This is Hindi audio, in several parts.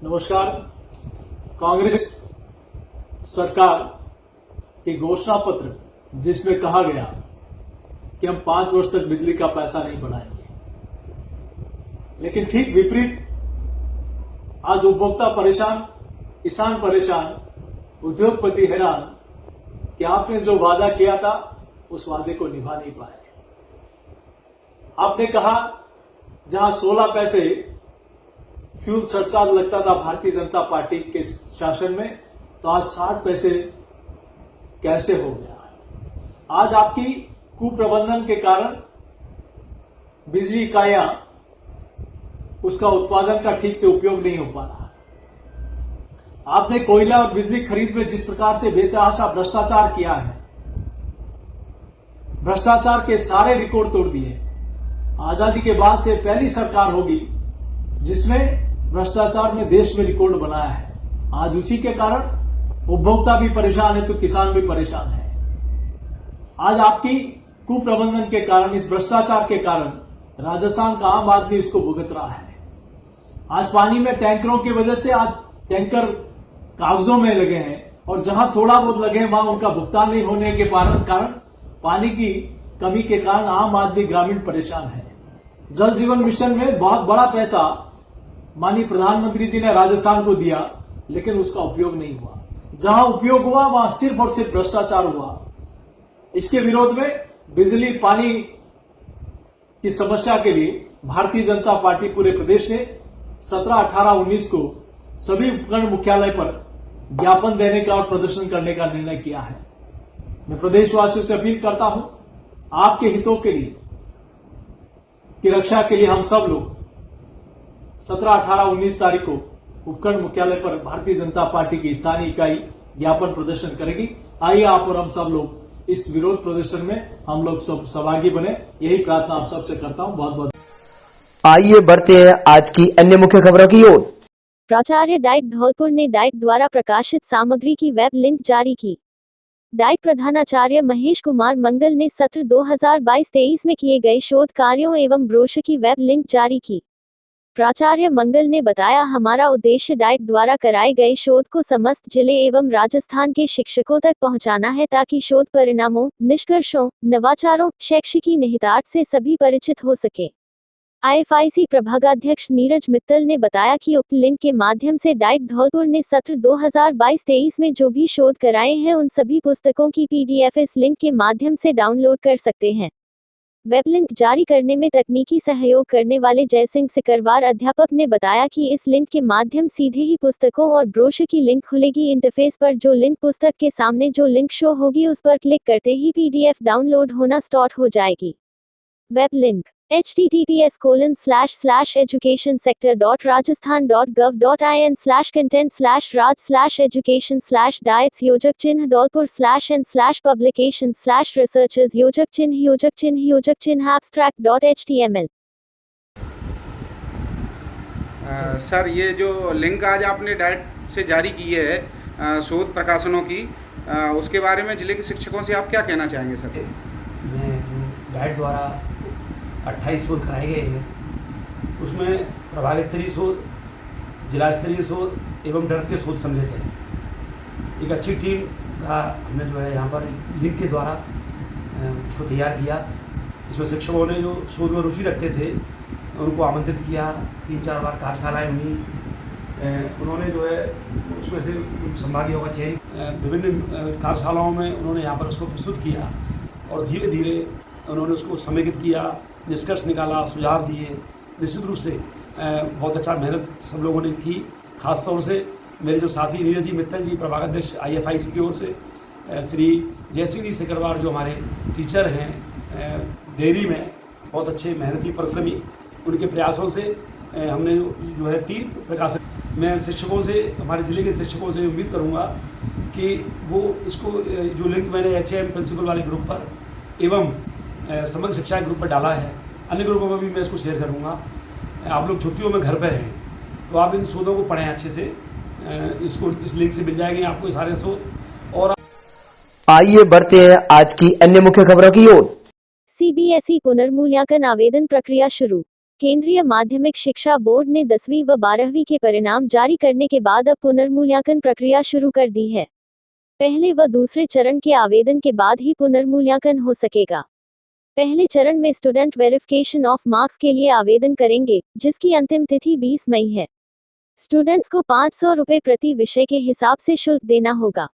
नमस्कार। कांग्रेस सरकार के घोषणा पत्र जिसमें कहा गया कि हम 5 वर्ष तक बिजली का पैसा नहीं बढ़ाएंगे, लेकिन ठीक विपरीत आज उपभोक्ता परेशान, किसान परेशान, उद्योगपति हैरान कि आपने जो वादा किया था उस वादे को निभा नहीं पाए। आपने कहा जहां 16 पैसे फ्यूल सरचार्ज लगता था भारतीय जनता पार्टी के शासन में, तो आज 60 पैसे कैसे हो गया। आज आपकी कुप्रबंधन के कारण बिजली इकाइयां उसका उत्पादन का ठीक से उपयोग नहीं हो पा रहा। आपने कोयला और बिजली खरीद में जिस प्रकार से बेतहाशा भ्रष्टाचार किया है, भ्रष्टाचार के सारे रिकॉर्ड तोड़ दिए। आजादी के बाद से पहली सरकार होगी जिसमें भ्रष्टाचार में देश में रिकॉर्ड बनाया है। आज उसी के कारण उपभोक्ता भी परेशान है तो किसान भी परेशान है। आज आपकी कुप्रबंधन के कारण, इस भ्रष्टाचार के कारण राजस्थान का आम आदमी इसको भुगत रहा है। आज पानी में टैंकरों की वजह से आज टैंकर कागजों में लगे हैं और जहां थोड़ा बहुत लगे हैं वहां उनका भुगतान नहीं होने के कारण पानी की कमी के कारण आम आदमी ग्रामीण परेशान है। जल जीवन मिशन में बहुत बड़ा पैसा माननीय प्रधानमंत्री जी ने राजस्थान को दिया, लेकिन उसका उपयोग नहीं हुआ। जहां उपयोग हुआ वहां सिर्फ और सिर्फ भ्रष्टाचार हुआ। इसके विरोध में बिजली पानी की समस्या के लिए भारतीय जनता पार्टी पूरे प्रदेश ने 17, 18, 19 को सभी उपखंड मुख्यालय पर ज्ञापन देने का और प्रदर्शन करने का निर्णय किया है। मैं प्रदेशवासियों से अपील करता हूं, आपके हितों के लिए, की रक्षा के लिए हम सब लोग 17, 18, 19 तारीख को उपखंड मुख्यालय पर भारतीय जनता पार्टी की स्थानीय इकाई ज्ञापन प्रदर्शन करेगी। आइए आप और हम सब लोग इस विरोध प्रदर्शन में हम लोग सब सहभागी बने, यही प्रार्थना आप सबसे करता हूं। बहुत बहुत आइए बढ़ते हैं आज की अन्य मुख्य खबरों की ओर। प्राचार्य डाइट धौलपुर ने डाइट द्वारा प्रकाशित सामग्री की वेब लिंक जारी की। डाइट प्रधानाचार्य महेश कुमार मंगल ने सत्र 2022-23 में किए गए शोध कार्यों एवं ब्रोशर की वेब लिंक जारी की। प्राचार्य मंगल ने बताया, हमारा उद्देश्य डाइट द्वारा कराए गए शोध को समस्त जिले एवं राजस्थान के शिक्षकों तक पहुंचाना है, ताकि शोध परिणामों, निष्कर्षों, नवाचारों, शैक्षिकी निहितार्थ से सभी परिचित हो सके। IFIC प्रभागाध्यक्ष नीरज मित्तल ने बताया कि उक्त लिंक के माध्यम से डाइट धौलपुर ने सत्र 2022-23 में जो भी शोध कराए हैं उन सभी पुस्तकों की PDF इस लिंक के माध्यम से डाउनलोड कर सकते हैं। वेब लिंक जारी करने में तकनीकी सहयोग करने वाले जयसिंह सिकरवार अध्यापक ने बताया कि इस लिंक के माध्यम सीधे ही पुस्तकों और ब्रोशर की लिंक खुलेगी। इंटरफेस पर जो लिंक पुस्तक के सामने जो लिंक शो होगी उस पर क्लिक करते ही PDF डाउनलोड होना स्टार्ट हो जाएगी। वेब लिंक https://educationsector.rajasthan.gov.in/content/raj/education/diets योजक चिन्ह धौलपुर/n/publications/researchers योजक चिन्ह abstract.html। सर, ये जो लिंक आज आपने डाइट से जारी की है शोध प्रकाशनों की, उसके बारे में जिले के शिक्षकों से आप क्या कहना चाहेंगे सर? मैं डाइट द्वारा 28 शोध कराए गए हैं, उसमें प्रभाग स्तरीय शोध, जिला स्तरीय शोध एवं डर्फ के शोध सम्मिलित हैं। एक अच्छी टीम का हमने जो है यहाँ पर लिंक के द्वारा उसको तैयार किया। इसमें शिक्षकों ने जो शोध में रुचि रखते थे उनको आमंत्रित किया। 3-4 बार कार्यशालाएँ हुई। उन्होंने जो है उसमें से संभागियों का चयन विभिन्न कार्यशालाओं में उन्होंने यहाँ पर उसको प्रस्तुत किया और धीरे धीरे उन्होंने उसको समेकित किया, निष्कर्ष निकाला, सुझाव दिए। निश्चित रूप से बहुत अच्छा मेहनत सब लोगों ने की। खासतौर से मेरे जो साथी नीरज जी मित्तल जी, प्रभागाध्यक्ष IFIC की ओर से, श्री जयसिंह जी सिकरवार जो हमारे टीचर हैं डेयरी में, बहुत अच्छे मेहनती परिश्रमी, उनके प्रयासों से हमने जो है 3 प्रकाशन। मैं शिक्षकों से, हमारे ज़िले के शिक्षकों से उम्मीद करूँगा कि वो इसको जो लिंक मैंने HM प्रिंसिपल वाले ग्रुप पर एवं समग्र शिक्षा ग्रुप पर डाला है, अन्य ग्रुपों में भी मैं इसको शेयर करूँगा। आप लोग छुट्टियों में घर पर हैं तो आप इन शोधों को पढ़ें अच्छे से। इसको इस लिंक से मिल जाएंगे आपको सारे शोध। और आइए बढ़ते हैं आज की अन्य मुख्य खबरों की ओर। CBSE पुनर्मूल्यांकन आवेदन प्रक्रिया शुरू। केंद्रीय माध्यमिक शिक्षा बोर्ड ने 10वीं व 12वीं के परिणाम जारी करने के बाद अब पुनर्मूल्यांकन प्रक्रिया शुरू कर दी है। पहले व दूसरे चरण के आवेदन के बाद ही पुनर्मूल्यांकन हो सकेगा। पहले चरण में स्टूडेंट वेरिफिकेशन ऑफ मार्क्स के लिए आवेदन करेंगे, जिसकी अंतिम तिथि 20 मई है। स्टूडेंट्स को 500 रुपये प्रति विषय के हिसाब से शुल्क देना होगा।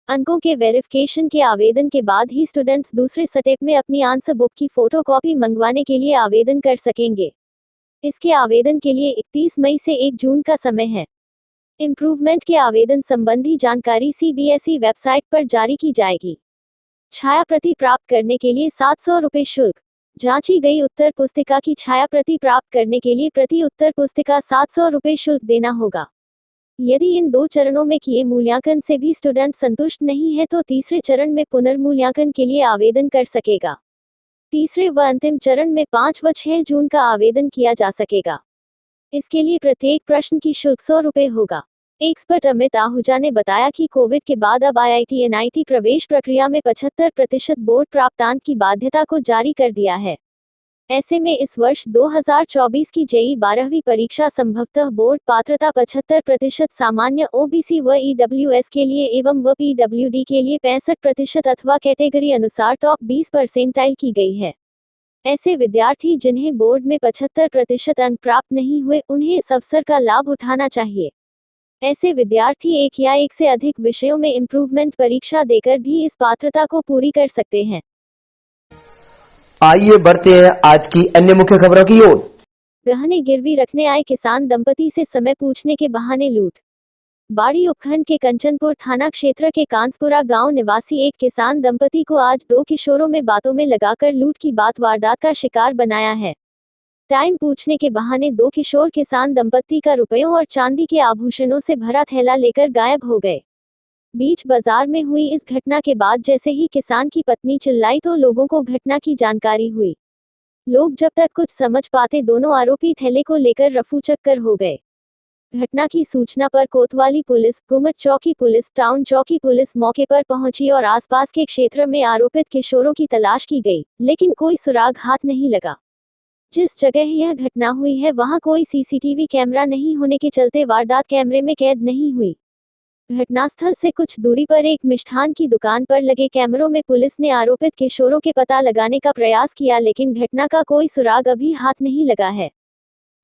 अंकों के वेरिफिकेशन के आवेदन के बाद ही स्टूडेंट्स दूसरे स्टेप में अपनी आंसर बुक की फोटोकॉपी मंगवाने के लिए आवेदन कर सकेंगे। इसके आवेदन के लिए 31 मई से 1 जून का समय है। इम्प्रूवमेंट के आवेदन संबंधी जानकारी CBSE वेबसाइट पर जारी की जाएगी। छाया प्रति प्राप्त करने के लिए 700 रुपये शुल्क। जांची गई उत्तर पुस्तिका की छाया प्रति प्राप्त करने के लिए प्रति उत्तर पुस्तिका 700 रुपये शुल्क देना होगा। यदि इन 2 चरणों में किए मूल्यांकन से भी स्टूडेंट संतुष्ट नहीं है तो तीसरे चरण में पुनर्मूल्यांकन के लिए आवेदन कर सकेगा। तीसरे व अंतिम चरण में 5 व 6 जून का आवेदन किया जा सकेगा। इसके लिए प्रत्येक प्रश्न की शुल्क 100 रुपये होगा। एक्सपर्ट अमित आहूजा ने बताया कि कोविड के बाद अब IIT-NIT प्रवेश प्रक्रिया में 75% बोर्ड प्राप्तांक की बाध्यता को जारी कर दिया है। ऐसे में इस वर्ष 2024 की JEE 12वीं परीक्षा संभवतः बोर्ड पात्रता 75% सामान्य OBC व EWS के लिए एवं व PWD के लिए 65% अथवा कैटेगरी अनुसार टॉप 20 परसेंटाइल की गई है। ऐसे विद्यार्थी जिन्हें बोर्ड में 75% अंक प्राप्त नहीं हुए, उन्हें इस अवसर का लाभ उठाना चाहिए। ऐसे विद्यार्थी एक या एक से अधिक विषयों में इम्प्रूवमेंट परीक्षा देकर भी इस पात्रता को पूरी कर सकते हैं। आइए बढ़ते हैं आज की अन्य मुख्य खबरों की ओर। गहने गिरवी रखने आए किसान दंपति से समय पूछने के बहाने लूट। बाड़ी उपखंड के कंचनपुर थाना क्षेत्र के कांसपुरा गांव निवासी एक किसान दंपति को आज 2 किशोरों में बातों में लगाकर लूट की वारदात का शिकार बनाया है। टाइम पूछने के बहाने 2 किशोर किसान दंपति का रुपयों और चांदी के आभूषणों से भरा थैला लेकर गायब हो गए। बीच बाजार में हुई इस घटना के बाद जैसे ही किसान की पत्नी चिल्लाई तो लोगों को घटना की जानकारी हुई। लोग जब तक कुछ समझ पाते दोनों आरोपी थैले को लेकर रफूचक्कर हो गए। घटना की सूचना पर कोतवाली पुलिस, गुमट चौकी पुलिस, टाउन चौकी पुलिस मौके पर पहुंची और आसपास के क्षेत्र में आरोपित किशोरों की तलाश की गई, लेकिन कोई सुराग हाथ नहीं लगा। जिस जगह यह घटना हुई है वहां कोई CCTV कैमरा नहीं होने के चलते वारदात कैमरे में कैद नहीं हुई। घटनास्थल से कुछ दूरी पर एक मिष्ठान की दुकान पर लगे कैमरों में पुलिस ने आरोपित किशोरों के पता लगाने का प्रयास किया, लेकिन घटना का कोई सुराग अभी हाथ नहीं लगा है।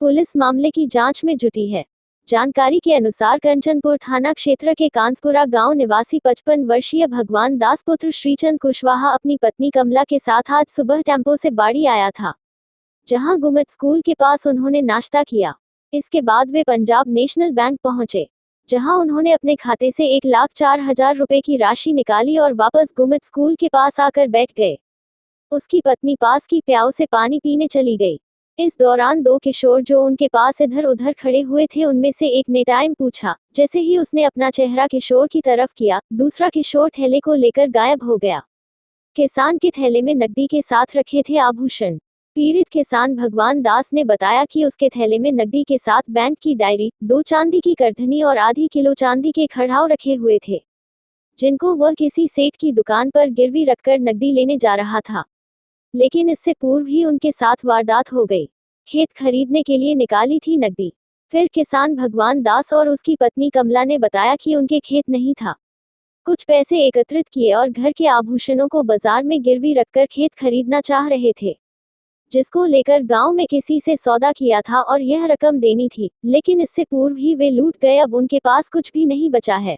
पुलिस मामले की जांच में जुटी है। जानकारी के अनुसार कंचनपुर थाना क्षेत्र के कांसपुरा गांव निवासी 55 वर्षीय भगवान दास पुत्र श्रीचंद कुशवाहा अपनी पत्नी कमला के साथ आज सुबह टेम्पो से बाड़ी आया था, जहां गुमट स्कूल के पास उन्होंने नाश्ता किया। इसके बाद वे पंजाब नेशनल बैंक पहुंचे, जहां उन्होंने अपने खाते से 1,04,000 रुपए की राशि निकाली और वापस गुमट स्कूल के पास आकर बैठ गए। उसकी पत्नी पास की प्याऊ से पानी पीने चली गई। इस दौरान 2 किशोर जो उनके पास इधर उधर खड़े हुए थे, उनमें से एक ने टाइम पूछा। जैसे ही उसने अपना चेहरा किशोर की तरफ किया, दूसरा किशोर थैले को लेकर गायब हो गया। किसान के थैले में नकदी के साथ रखे थे आभूषण। पीड़ित किसान भगवान दास ने बताया कि उसके थैले में नकदी के साथ बैंक की डायरी, 2 चांदी की करधनी और आधी किलो चांदी के खड़ाव रखे हुए थे, जिनको वह किसी सेठ की दुकान पर गिरवी रखकर नकदी लेने जा रहा था। लेकिन इससे पूर्व ही उनके साथ वारदात हो गई। खेत खरीदने के लिए निकाली थी नकदी। फिर किसान भगवान दास और उसकी पत्नी कमला ने बताया कि उनके खेत नहीं था। कुछ पैसे एकत्रित किए और घर के आभूषणों को बाजार में गिरवी रखकर खेत खरीदना चाह रहे थे, जिसको लेकर गांव में किसी से सौदा किया था और यह रकम देनी थी, लेकिन इससे पूर्व ही वे लूट गए। अब उनके पास कुछ भी नहीं बचा है।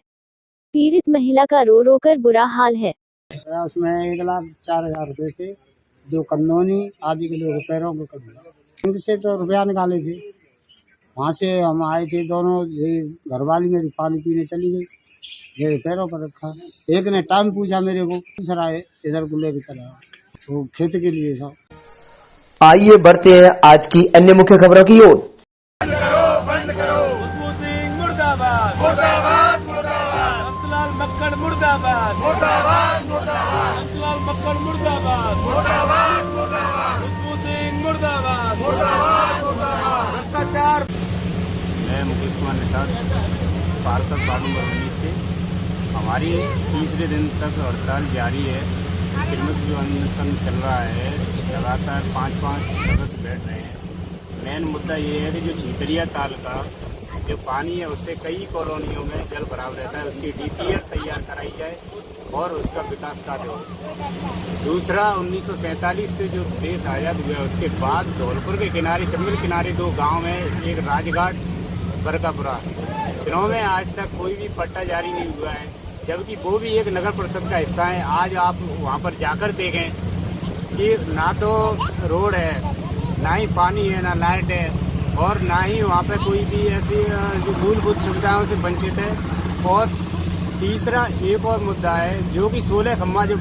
पीड़ित महिला का रो रो कर बुरा हाल है। उसमें 1,04,000 रुपए थे, 2 कंदोनी, आधी किलो रुपयों को कभी उनसे तो रुपया निकाले थे। वहाँ से हम आए थे दोनों, घरवाली मेरी पानी पीने चली गई, मेरे पैरों पर रखा। एक ने टाइम पूछा मेरे को, दूसरा इधर को लेके चला तो खेत के लिए सब। आइए बढ़ते हैं आज की अन्य मुख्य खबरों की ओर। बंद करो खुशबू सिंह मुर्दाबाद, मुर्दाबाद मुर्दाबाद, अंतलाल मक्कड़ मुर्दाबाद, मुर्दाबाद मुर्दाबाद, अंतलाल मक्कड़ मुर्दाबाद, मुर्दाबाद मुर्दाबाद, खुशबू सिंह मुर्दाबाद, मुर्दाबाद मुर्दाबाद, भ्रष्टाचार। मैं मुकेश कुमार निषाद, पार्षद वार्ड नंबर 19 से। हमारी तीसरे दिन तक हड़ताल जारी है। किरमत जो अनशन चल रहा है, लगातार 5-5 सदस्य बैठ रहे हैं। मेन मुद्दा ये है कि जो चीतरिया ताल का जो पानी है उससे कई कॉलोनियों में जल भराव रहता है, उसकी डीपीआर तैयार कराई जाए और उसका विकास कार्य हो। दूसरा, 1947 से जो देश आज़ाद हुआ उसके बाद धौलपुर के किनारे, चंबल किनारे 2 गांव में, एक राजघाट बरकापुरा, इनों में आज तक कोई भी पट्टा जारी नहीं हुआ है, जबकि वो भी एक नगर परिषद का हिस्सा है। आज आप वहां पर जाकर देखें कि ना तो रोड है, ना ही पानी है, ना लाइट है, और ना ही वहाँ पे कोई भी ऐसी जो मूलभूत सुविधाओं से वंचित है। और तीसरा एक और मुद्दा है जो कि 16 खम्मा जो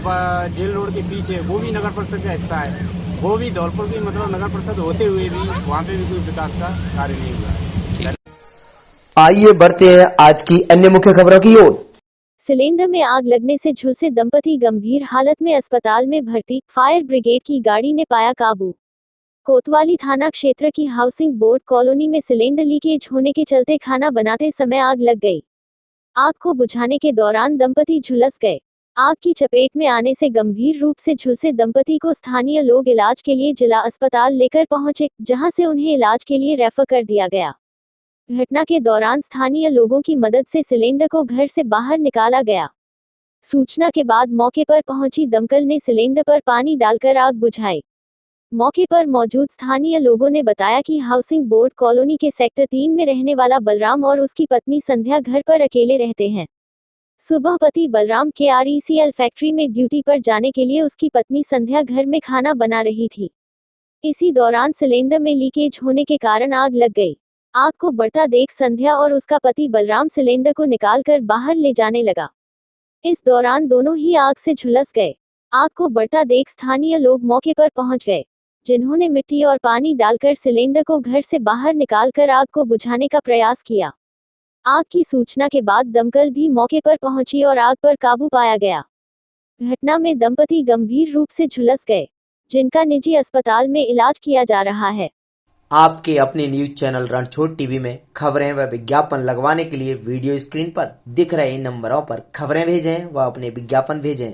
जेल रोड के पीछे, वो भी नगर परिषद का हिस्सा है, वो भी धौलपुर की मतलब नगर परिषद होते हुए भी वहाँ पे भी कोई विकास का कार्य नहीं हुआ है। आइए बढ़ते हैं आज की अन्य मुख्य खबरों की ओर। सिलेंडर में आग लगने से झुलसे दंपति गंभीर हालत में अस्पताल में भर्ती, फायर ब्रिगेड की गाड़ी ने पाया काबू। कोतवाली थाना क्षेत्र की हाउसिंग बोर्ड कॉलोनी में सिलेंडर लीकेज होने के चलते खाना बनाते समय आग लग गई। आग को बुझाने के दौरान दंपति झुलस गए। आग की चपेट में आने से गंभीर रूप से झुलसे दंपति को स्थानीय लोग इलाज के लिए जिला अस्पताल लेकर पहुंचे, जहां से उन्हें इलाज के लिए रेफर कर दिया गया। घटना के दौरान स्थानीय लोगों की मदद से सिलेंडर को घर से बाहर निकाला गया। सूचना के बाद मौके पर पहुंची दमकल ने सिलेंडर पर पानी डालकर आग बुझाई। मौके पर मौजूद स्थानीय लोगों ने बताया कि हाउसिंग बोर्ड कॉलोनी के सेक्टर 3 में रहने वाला बलराम और उसकी पत्नी संध्या घर पर अकेले रहते हैं। सुबह पति बलराम के RECL फैक्ट्री में ड्यूटी पर जाने के लिए उसकी पत्नी संध्या घर में खाना बना रही थी। इसी दौरान सिलेंडर में लीकेज होने के कारण आग लग गई। आग को बढ़ता देख संध्या और उसका पति बलराम सिलेंडर को निकालकर बाहर ले जाने लगा। इस दौरान दोनों ही आग से झुलस गए। आग को बढ़ता देख स्थानीय लोग मौके पर पहुंच गए, जिन्होंने मिट्टी और पानी डालकर सिलेंडर को घर से बाहर निकालकर आग को बुझाने का प्रयास किया। आग की सूचना के बाद दमकल भी मौके पर पहुंची और आग पर काबू पाया गया। घटना में दंपति गंभीर रूप से झुलस गए, जिनका निजी अस्पताल में इलाज किया जा रहा है। आपके अपने न्यूज चैनल रणछोड़ टीवी में खबरें व विज्ञापन लगवाने के लिए वीडियो स्क्रीन पर दिख रहे इन नंबरों पर खबरें भेजें व अपने विज्ञापन भेजें।